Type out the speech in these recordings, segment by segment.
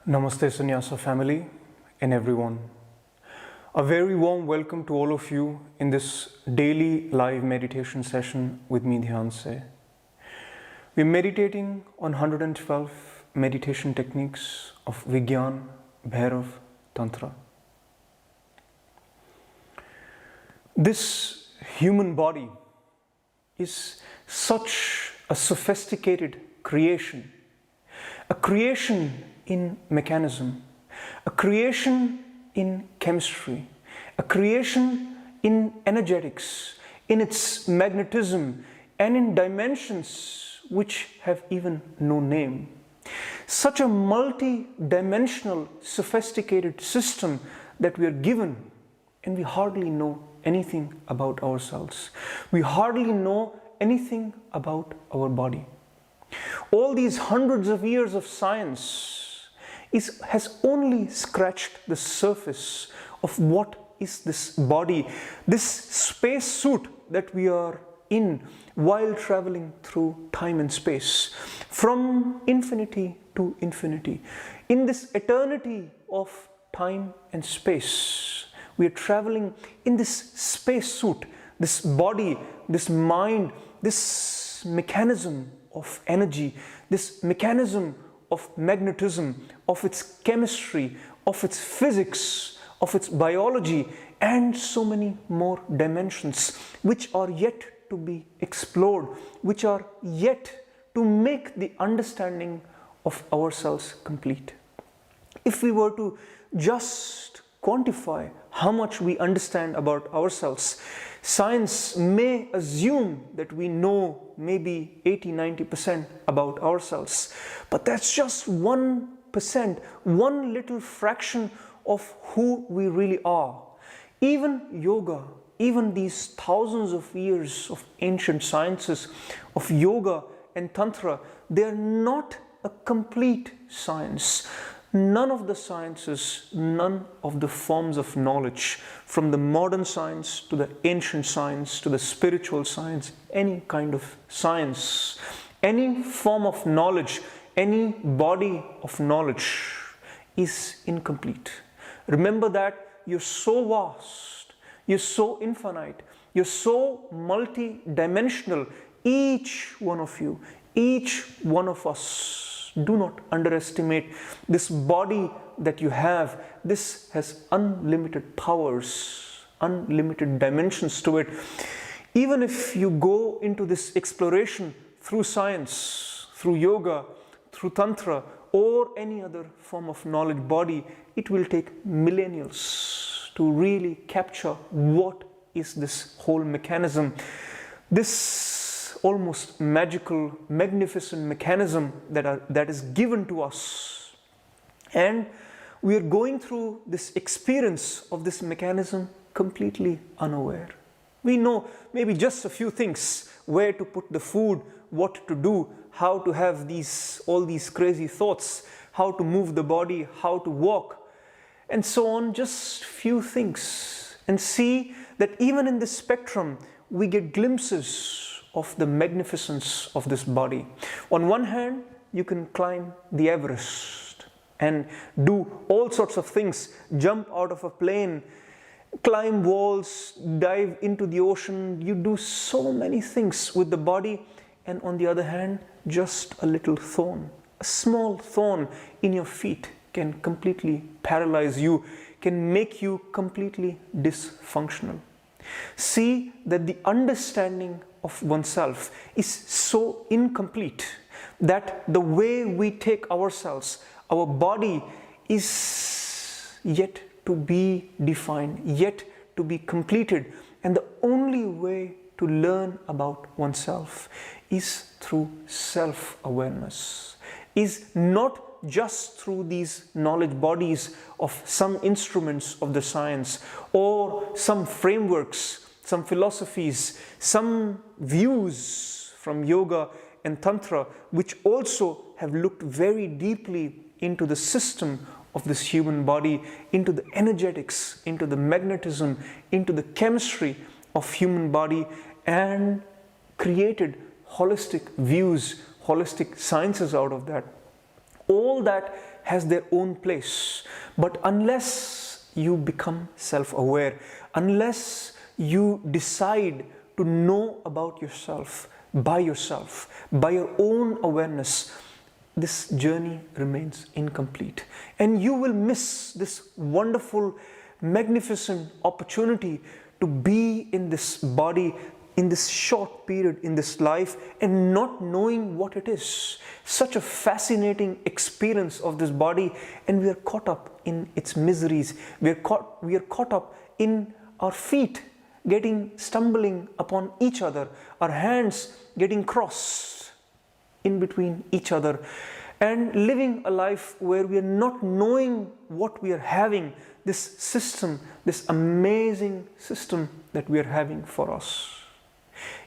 Namaste Sannyasa family and everyone. A very warm welcome to all of you in this daily live meditation session with me, Dhyanse. We're meditating on 112 meditation techniques of Vigyan Bhairav Tantra. This human body is such a sophisticated creation, a creation in mechanism, a creation in chemistry, a creation in energetics, in its magnetism, and in dimensions which have even no name. Such a multi-dimensional, sophisticated system that we are given, and we hardly know anything about ourselves. We hardly know anything about our body. All these hundreds of years of science has only scratched the surface of what is this body, this space suit that we are in while traveling through time and space, from infinity to infinity. In this eternity of time and space, we are traveling in this space suit, this body, this mind, this mechanism of energy, this mechanism of magnetism, of its chemistry, of its physics, of its biology, and so many more dimensions which are yet to be explored, which are yet to make the understanding of ourselves complete. If we were to just quantify how much we understand about ourselves, science may assume that we know maybe 80-90% about ourselves, but that's just 1%, one little fraction of who we really are. Even yoga, even these thousands of years of ancient sciences of yoga and tantra, they are not a complete science. None of the sciences, none of the forms of knowledge, from the modern science to the ancient science to the spiritual science, any kind of science, any form of knowledge, any body of knowledge is incomplete. Remember that you're so vast, you're so infinite, you're so multi-dimensional, each one of you, each one of us. Do not underestimate this body that you have. This has unlimited powers, unlimited dimensions to it. Even if you go into this exploration through science, through yoga, through tantra, or any other form of knowledge body, it will take millennials to really capture what is this whole mechanism, this almost magical, magnificent mechanism that is given to us. And we are going through this experience of this mechanism completely unaware. We know maybe just a few things: where to put the food, what to do, how to have all these crazy thoughts, how to move the body, how to walk, and so on, just few things. And see that even in this spectrum, we get glimpses of the magnificence of this body. On one hand, you can climb the Everest and do all sorts of things, jump out of a plane, climb walls, dive into the ocean. You do so many things with the body. And on the other hand, just a little thorn, a small thorn in your feet can completely paralyze you, can make you completely dysfunctional. See that the understanding of oneself is so incomplete that the way we take ourselves, our body, is yet to be defined, yet to be completed. And the only way to learn about oneself is through self-awareness, is not just through these knowledge bodies of some instruments of the science or some frameworks, some philosophies, some views from yoga and tantra, which also have looked very deeply into the system of this human body, into the energetics, into the magnetism, into the chemistry of human body, and created holistic views, holistic sciences out of that. All that has their own place. But unless you become self-aware, unless you decide to know about yourself, by your own awareness, this journey remains incomplete. And you will miss this wonderful, magnificent opportunity to be in this body, in this short period, in this life, and not knowing what it is. Stuch a fascinating experience of this body, and we are caught up in its miseries. We are caught up in our feet stumbling upon each other, our hands getting crossed in between each other, and living a life where we are not knowing what we are having, this system, this amazing system that we are having for us.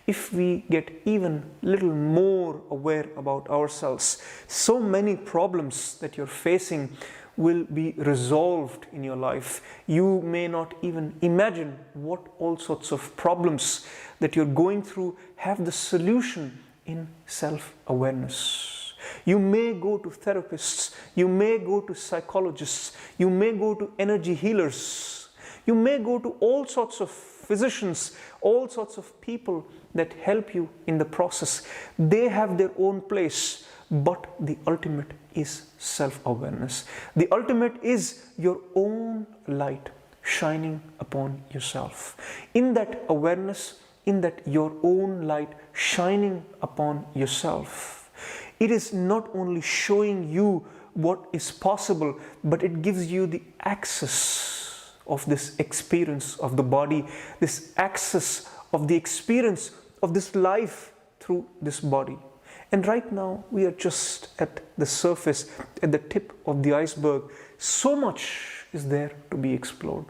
If we get even little more aware about ourselves, so many problems that you're facing will be resolved in your life. You may not even imagine what all sorts of problems that you're going through have the solution in self-awareness. You may go to therapists, you may go to psychologists, you may go to energy healers, you may go to all sorts of physicians, all sorts of people that help you in the process. They have their own place, but the ultimate is self-awareness. The ultimate is your own light shining upon yourself. In that awareness, in that your own light shining upon yourself, it is not only showing you what is possible, but it gives you the access of this experience of the body, this access of the experience of this life through this body. And right now we are just at the surface, at the tip of the iceberg. So much is there to be explored.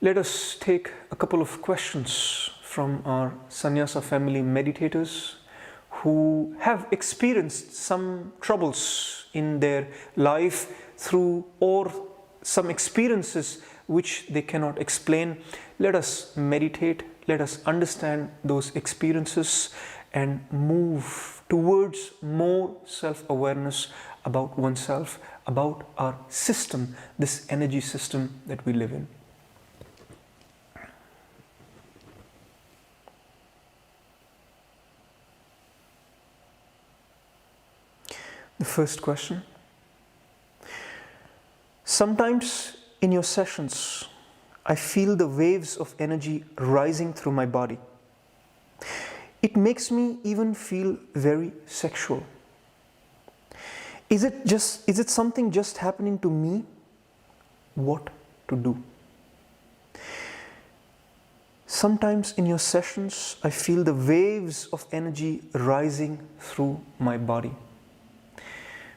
Let us take a couple of questions from our Sannyasa family meditators who have experienced some troubles in their life through or some experiences which they cannot explain. Let us meditate, let us understand those experiences and move towards more self-awareness about oneself, about our system, this energy system that we live in. The first question. Sometimes in your sessions, I feel the waves of energy rising through my body. It makes me even feel very sexual. Is it something just happening to me? What to do? Sometimes in your sessions, I feel the waves of energy rising through my body.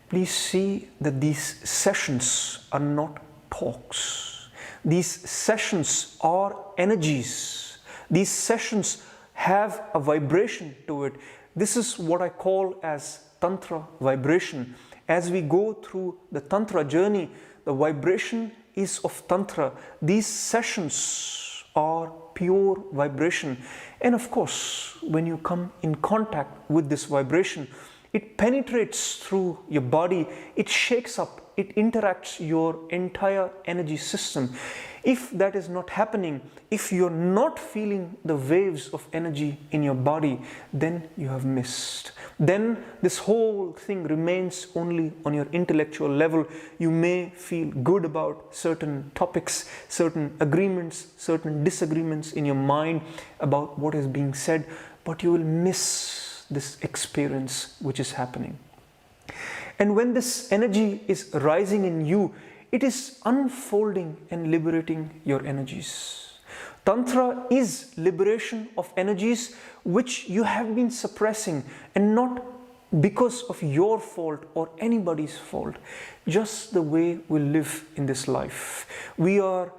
Please see that these sessions are not talks. These sessions are energies. These sessions have a vibration to it. This is what I call as Tantra vibration. As we go through the Tantra journey, the vibration is of Tantra. These sessions are pure vibration. And of course, when you come in contact with this vibration, it penetrates through your body, it shakes up, it interacts your entire energy system. If that is not happening, if you're not feeling the waves of energy in your body, then you have missed. Then this whole thing remains only on your intellectual level. You may feel good about certain topics, certain agreements, certain disagreements in your mind about what is being said, but you will miss this experience which is happening. And when this energy is rising in you, it is unfolding and liberating your energies. Tantra is liberation of energies which you have been suppressing, and not because of your fault or anybody's fault, just the way we live in this life. We are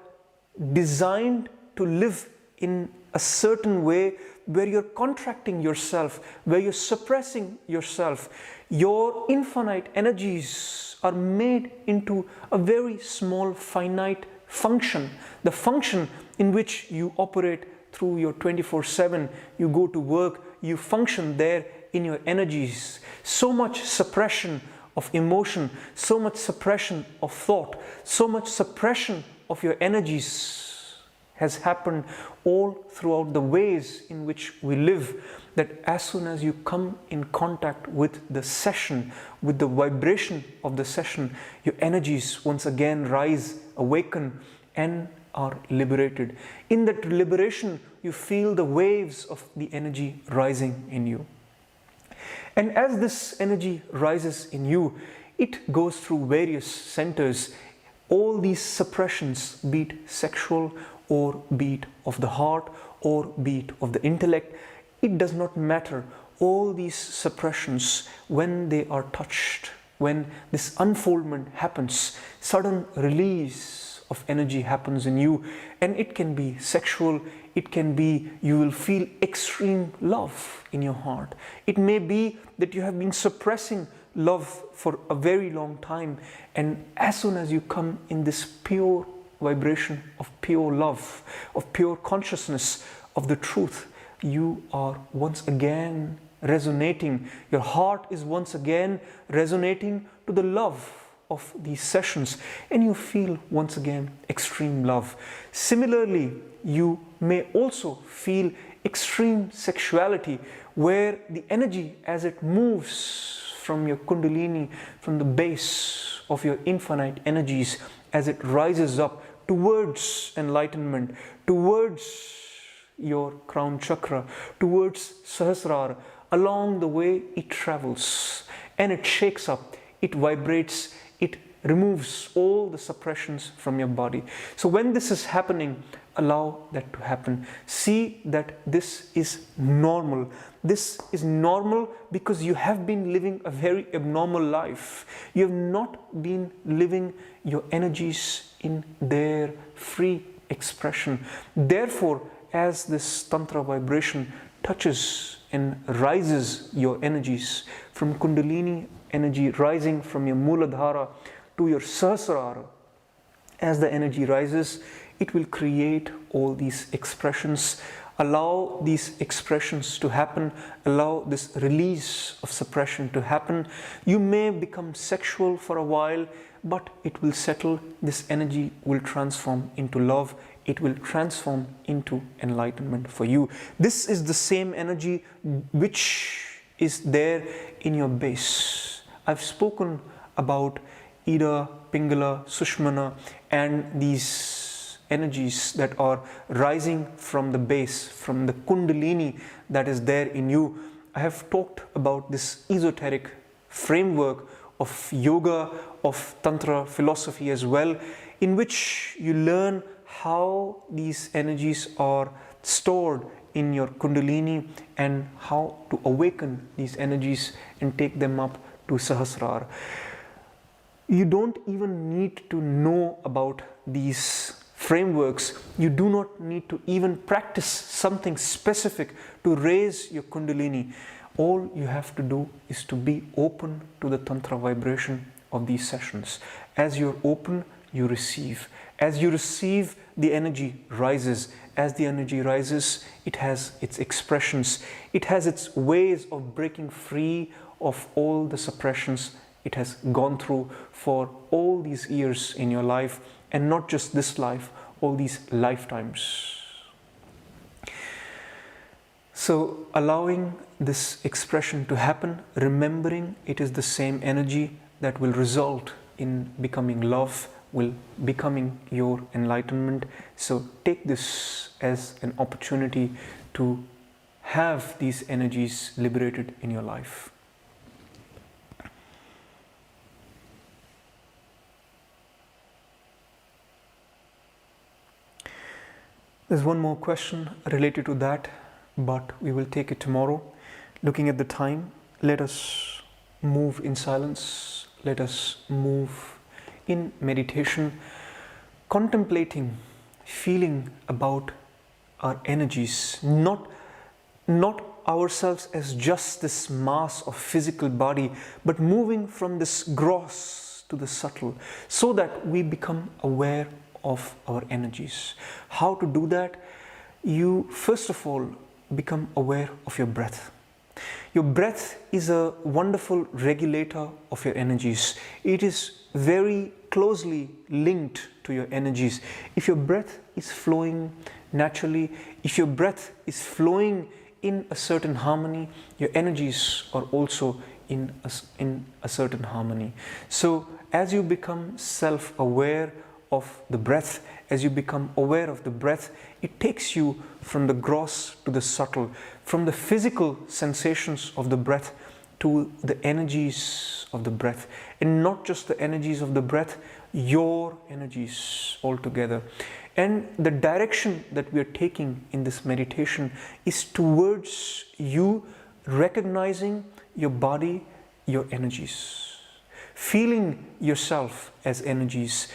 designed to live in a certain way where you're contracting yourself, where you're suppressing yourself. Your infinite energies are made into a very small finite function, the function in which you operate through your 24/7, you go to work, you function there in your energies. So much suppression of emotion, so much suppression of thought, so much suppression of your energies has happened all throughout the ways in which we live, that as soon as you come in contact with the session, with the vibration of the session, your energies once again rise, awaken, and are liberated. In that liberation, you feel the waves of the energy rising in you. And as this energy rises in you, it goes through various centers. All these suppressions, be it sexual, or be it of the heart, or be it of the intellect, it does not matter. All these suppressions, when they are touched, when this unfoldment happens, sudden release of energy happens in you, and it can be sexual, it can be you will feel extreme love in your heart. It may be that you have been suppressing love for a very long time, and as soon as you come in this pure vibration of pure love, of pure consciousness of the truth, you are once again resonating. Your heart is once again resonating to the love of these sessions, and you feel once again extreme love. Similarly, you may also feel extreme sexuality, where the energy, as it moves from your kundalini, from the base of your infinite energies, as it rises up towards enlightenment, towards your crown chakra, towards Sahasrara, along the way it travels and it shakes up, it vibrates, it removes all the suppressions from your body. So when this is happening, allow that to happen. See that this is normal. This is normal because you have been living a very abnormal life. You have not been living your energies in their free expression. Therefore, as this Tantra vibration touches and rises your energies from Kundalini energy rising from your Muladhara to your Sahasrara, as the energy rises, it will create all these expressions. Allow these expressions to happen, allow this release of suppression to happen. You may become sexual for a while, but it will settle. This energy will transform into love. It will transform into enlightenment for you. This is the same energy which is there in your base. I've spoken about Ida, Pingala, Sushmana, and these energies that are rising from the base, from the Kundalini that is there in you. I have talked about this esoteric framework of yoga, of Tantra philosophy as well, in which you learn how these energies are stored in your Kundalini and how to awaken these energies and take them up to Sahasrara. You don't even need to know about these frameworks. You do not need to even practice something specific to raise your Kundalini. All you have to do is to be open to the Tantra vibration of these sessions. As you're open, you receive. As you receive, the energy rises. As the energy rises, it has its expressions. It has its ways of breaking free of all the suppressions it has gone through for all these years in your life, and not just this life, all these lifetimes. So allowing this expression to happen, remembering it is the same energy that will result in becoming love, will becoming your enlightenment. So take this as an opportunity to have these energies liberated in your life. There's one more question related to that, but we will take it tomorrow. Looking at the time, let us move in silence. Let us move in meditation, contemplating, feeling about our energies, not ourselves as just this mass of physical body, but moving from this gross to the subtle, so that we become aware of our energies. How to do that? You first of all become aware of your breath. Your breath is a wonderful regulator of your energies. It is very closely linked to your energies. If your breath is flowing naturally, if your breath is flowing in a certain harmony, your energies are also in a certain harmony. So as you become self-aware of the breath, as you become aware of the breath, it takes you from the gross to the subtle, from the physical sensations of the breath to the energies of the breath. And not just the energies of the breath, your energies altogether. And the direction that we are taking in this meditation is towards you recognizing your body, your energies, feeling yourself as energies,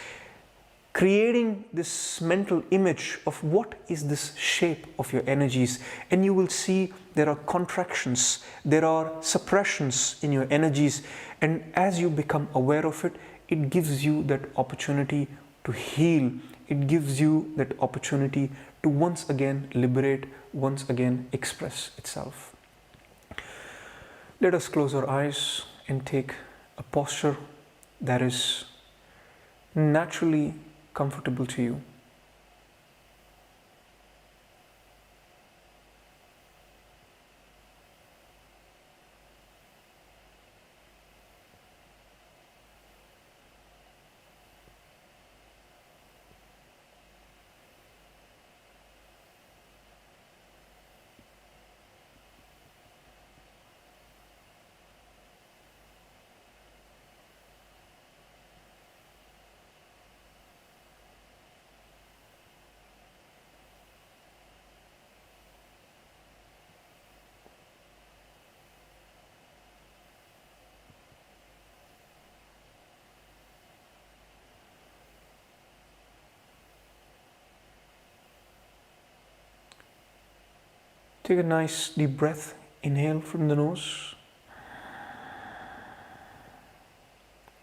creating this mental image of what is this shape of your energies, and you will see there are contractions, there are suppressions in your energies, and as you become aware of it, it gives you that opportunity to heal, it gives you that opportunity to once again liberate, once again express itself. Let us close our eyes and take a posture that is naturally comfortable to you. Take a nice deep breath. Inhale from the nose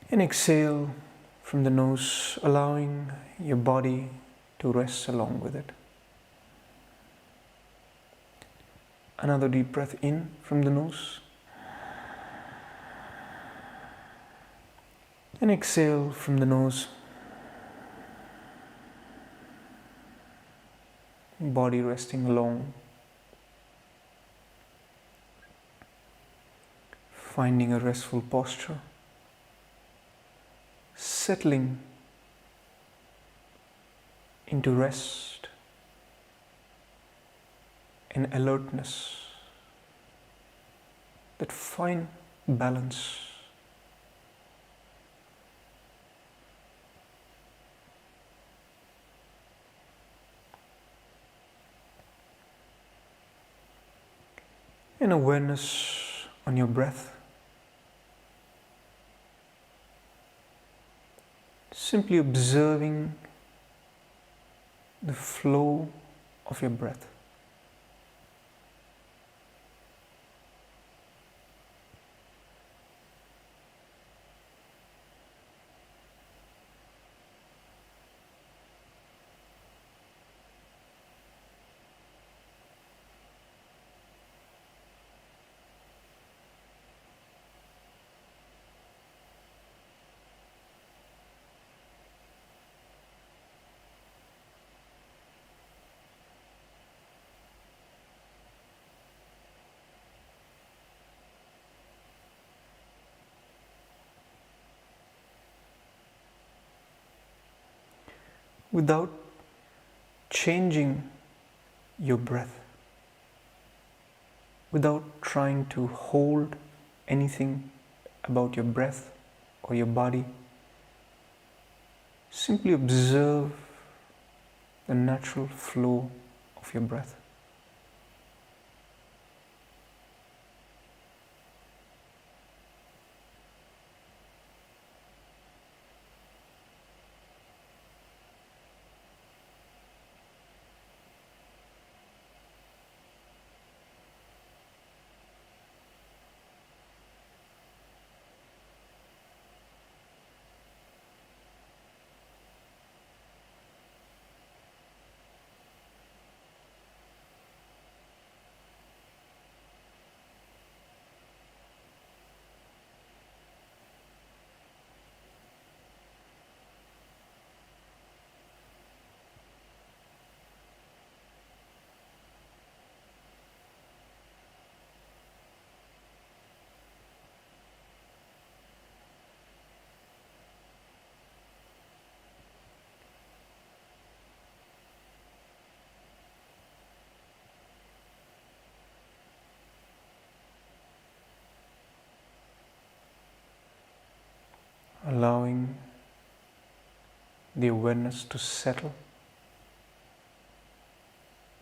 and exhale from the nose, allowing your body to rest along with it. Another deep breath in from the nose and exhale from the nose. Body resting along. Finding a restful posture, settling into rest and alertness, that fine balance. And awareness on your breath. Simply observing the flow of your breath. Without changing your breath, without trying to hold anything about your breath or your body, simply observe the natural flow of your breath. the awareness to settle,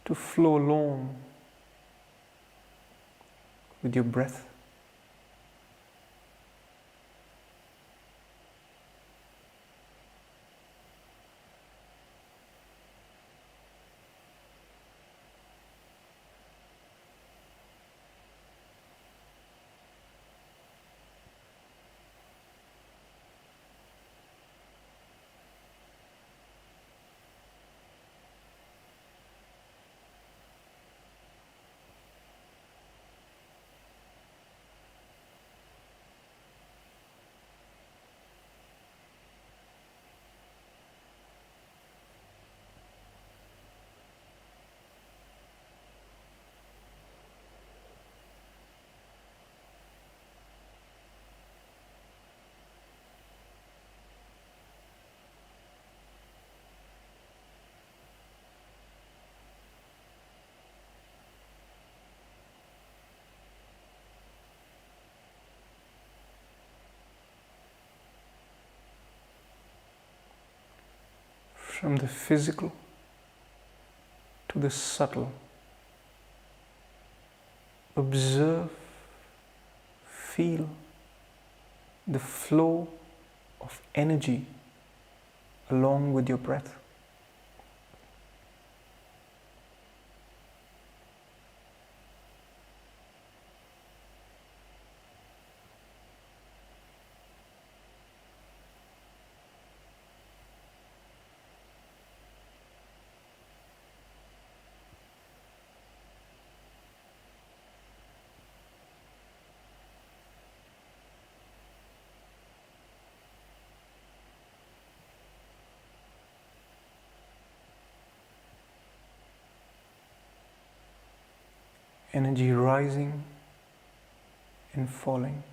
to flow along with your breath. From the physical to the subtle, observe, feel the flow of energy along with your breath. Energy rising and falling.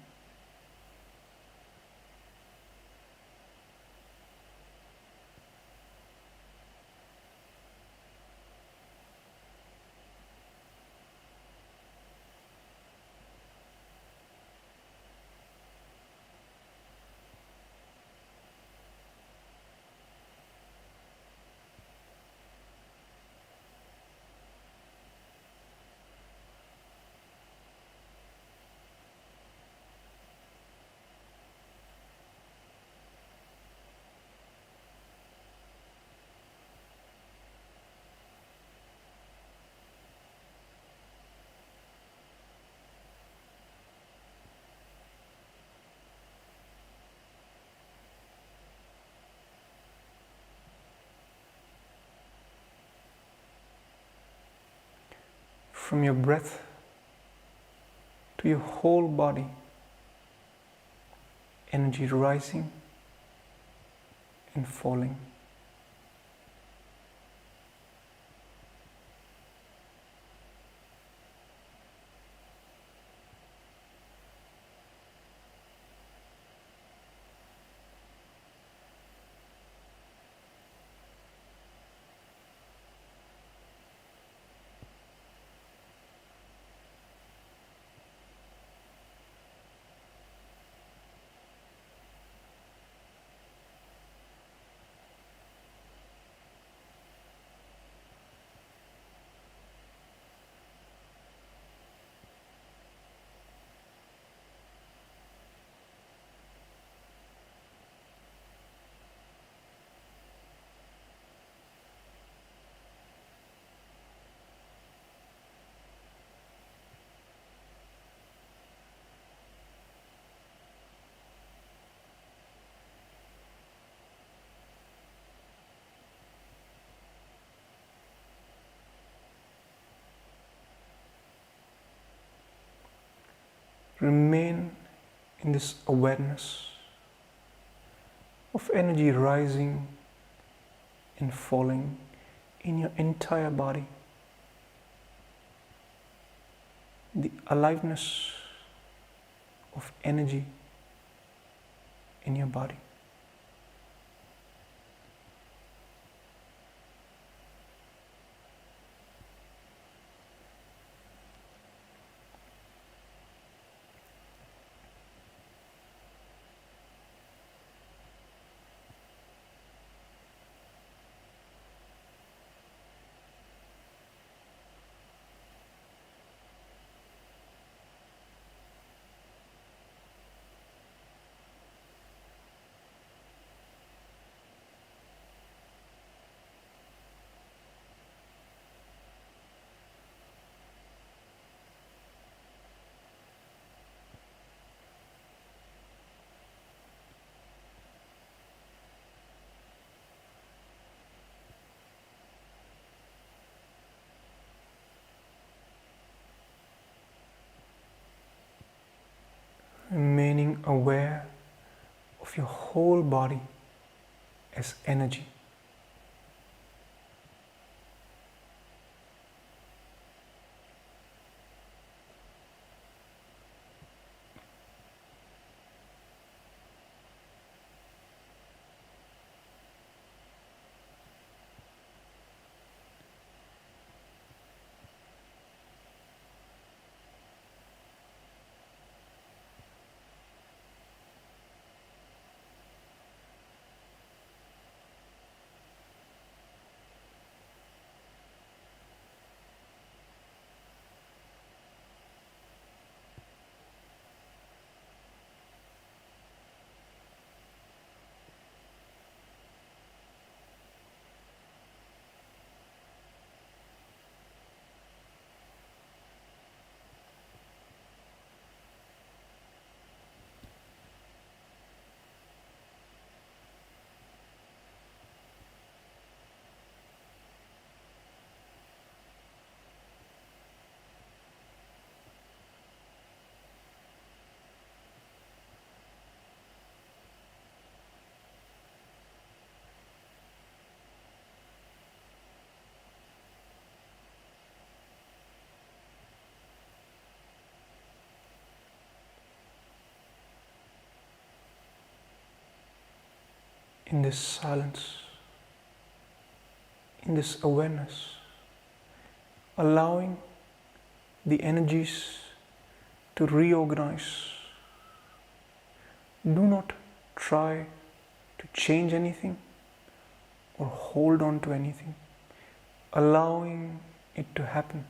From your breath to your whole body, energy rising and falling. Remain in this awareness of energy rising and falling in your entire body. The aliveness of energy in your body. aware of your whole body as energy. In this silence, in this awareness, allowing the energies to reorganize. Do not try to change anything or hold on to anything, allowing it to happen.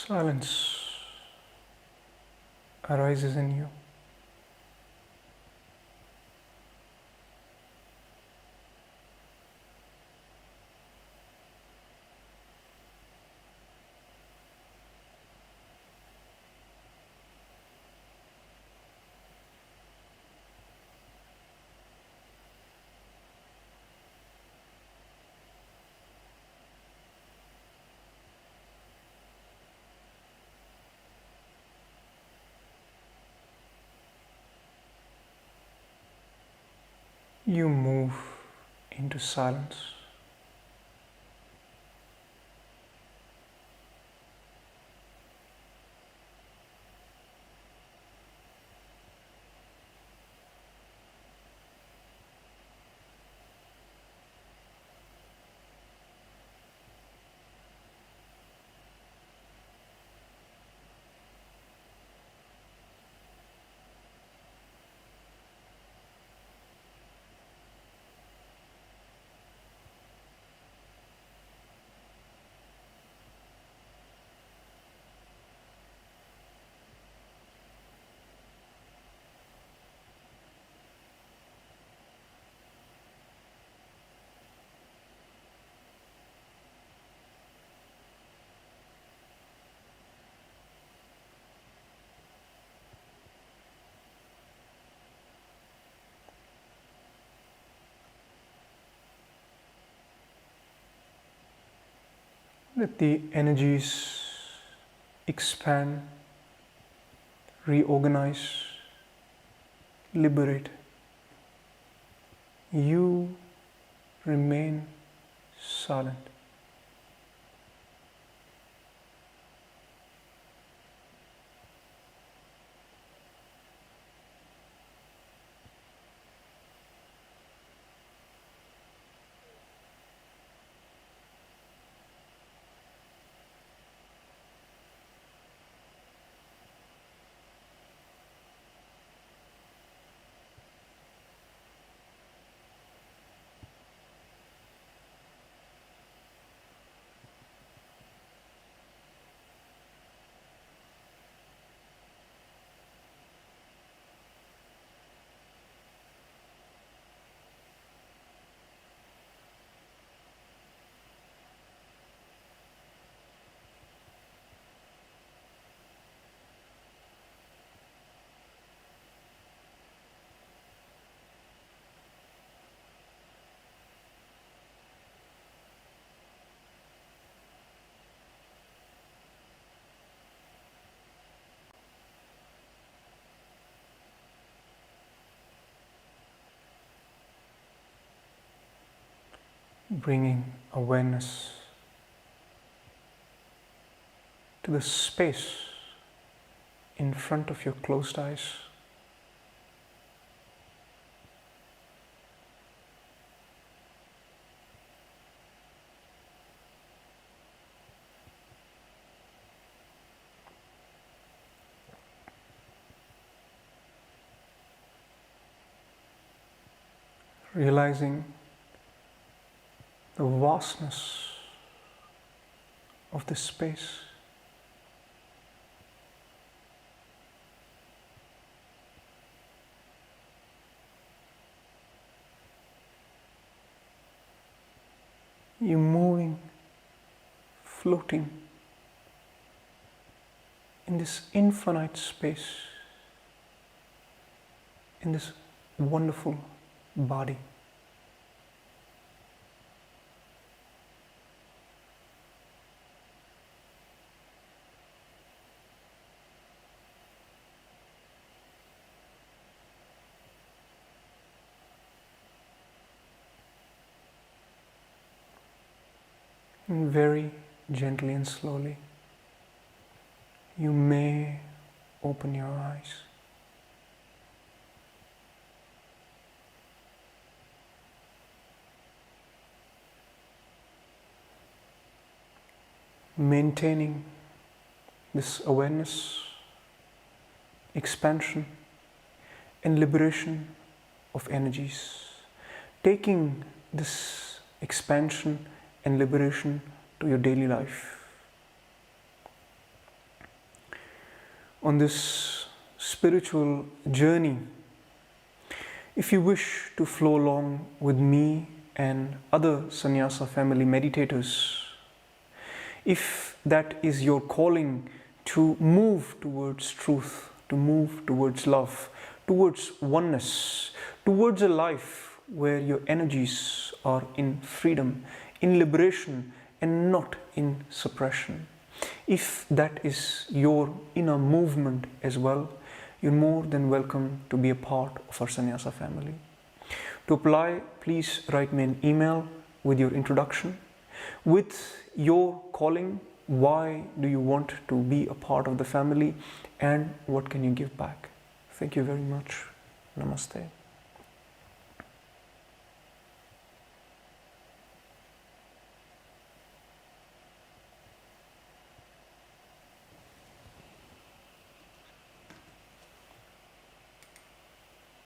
Silence arises in you. You move into silence. Let the energies expand, reorganize, liberate. You remain silent. Bringing awareness to the space in front of your closed eyes. Realizing the vastness of this space. You're moving, floating in this infinite space, in this wonderful body. And very gently and slowly, you may open your eyes. Maintaining this awareness, expansion, and liberation of energies. Taking this expansion and liberation to your daily life. On this spiritual journey, if you wish to flow along with me and other sannyasa family meditators, if that is your calling to move towards truth, to move towards love, towards oneness, towards a life where your energies are in freedom, in liberation, and not in suppression. If that is your inner movement as well, you're more than welcome to be a part of our sannyasa family. To apply, please write me an email with your introduction, with your calling, why do you want to be a part of the family, and what can you give back. Thank you very much. Namaste.